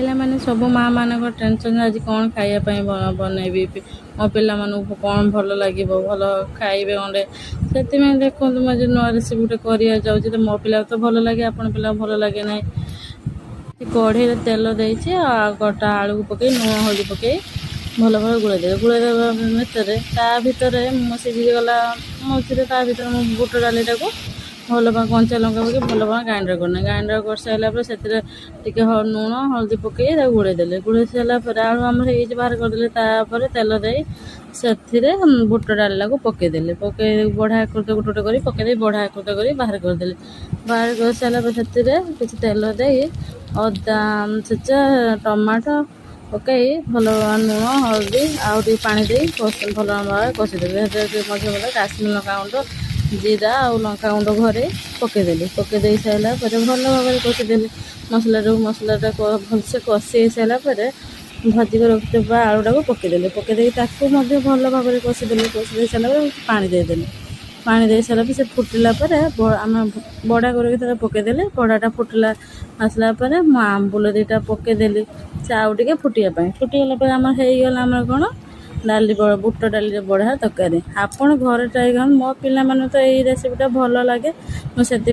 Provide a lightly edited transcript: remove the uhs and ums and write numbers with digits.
ଖାଇଲା ମାନେ ସବୁ ମାଆ ମାନଙ୍କ ଟେନସନ୍ ଆଜି କ'ଣ ଖାଇବା ପାଇଁ ବନେଇବି, ମୋ ପିଲାମାନଙ୍କୁ କ'ଣ ଭଲ ଲାଗିବ, ଭଲ ଖାଇବେ ଗଣ୍ଡେ। ସେଥିପାଇଁ ଦେଖନ୍ତୁ ମୁଁ ଆଜି ନୂଆ ରେସିପି ଗୋଟେ କରିବାକୁ ଯାଉଛି। ତ ମୋ ପିଲାକୁ ତ ଭଲ ଲାଗେ, ଆପଣ ପିଲାକୁ ଭଲ ଲାଗେ ନାହିଁ। କଢ଼େଇରେ ତେଲ ଦେଇଛି, ଆଉ କଟା ଆଳୁକୁ ପକେଇ ଲୁଣ ହଳଦୀ ପକେଇ ଭଲ ଭାବରେ ଗୋଳେଇ ଦେବା ଭିତରେ ତା ଭିତରେ ମୁଁ ସିଝିଗଲା ମଝିରେ ତା ଭିତରେ ମୁଁ ବୁଟ ଡାଲିଟାକୁ ଭଲ କଞ୍ଚା ଲଙ୍କା ପକେଇ ଭଲ ଭାବରେ ଗ୍ରାଇଣ୍ଡର କରିସାରିଲା ପରେ ସେଥିରେ ଟିକେ ଲୁଣ ହଳଦୀ ପକେଇ ତାକୁ ଗୋଳେଇ ସାରିଲା ପରେ ଆଳୁ ଆମର ହେଇଛି ବାହାର କରିଦେଲେ। ତାପରେ ତେଲ ଦେଇ ସେଥିରେ ବୁଟ ଡାଲିଟାକୁ ପକେଇ ବଢ଼ା ଆକୃତ ଗୋଟେ ଗୋଟେ କରି ପକେଇଦେଇ ବଢ଼ା ଆକୃତ କରି ବାହାର କରିଦେଲି। ବାହାର କରିସାରିଲା ପରେ ସେଥିରେ କିଛି ତେଲ ଦେଇ ଅଦା ଛେଚା ଟମାଟୋ ପକାଇ ଭଲ ଲୁଣ ହଳଦୀ ଆଉ ଟିକେ ପାଣି ଦେଇ ଭଲ ଭାବରେ କଷିଦେଲି। ସେଥିରେ ଭଲ କାଶ୍ମୀର ଲଙ୍କାଗୁଣ୍ଡ ଜିରା ଆଉ ଲଙ୍କାଗୁଣ୍ଡ ଘରେ ପକେଇ ଦେଇ ସାରିଲା ପରେ ଭଲ ଭାବରେ କଷିଦେଲି। ମସଲାଟା ଭଲସେ କଷି ହେଇସାରିଲା ପରେ ଭାଜିକି ରଖିଥିବା ଆଳୁଟାକୁ ପକେଇ ଦେଇକି ତାକୁ ମଧ୍ୟ ଭଲ ଭାବରେ କଷି ଦେଇ ସାରିଲା ପରେ ପାଣି ଦେଇ ସାରିଲା ପରେ ସେ ଫୁଟିଲା ପରେ ଆମେ ବଢ଼ା କରିକି ତାକୁ ପକେଇଦେଲି। ବଢ଼ାଟା ଆସିଲା ପରେ ମୁଁ ଆମ୍ବୁଲ ଦୁଇଟା ପକେଇଦେଲି ସେ ଆଉ ଟିକେ ଫୁଟିଗଲା ପରେ ଆମର ହେଇଗଲା କ'ଣ ବୁଟ ଡାଲିରେ ବଢ଼ା ତରକାରୀ। ଆପଣ ଘରେ ଟ୍ରାଏ କରନ୍ତୁ। ମୋ ପିଲାମାନଙ୍କୁ ତ ଏଇ ରେସିପିଟା ଭଲ ଲାଗେ, ମୁଁ ସେଥିପାଇଁ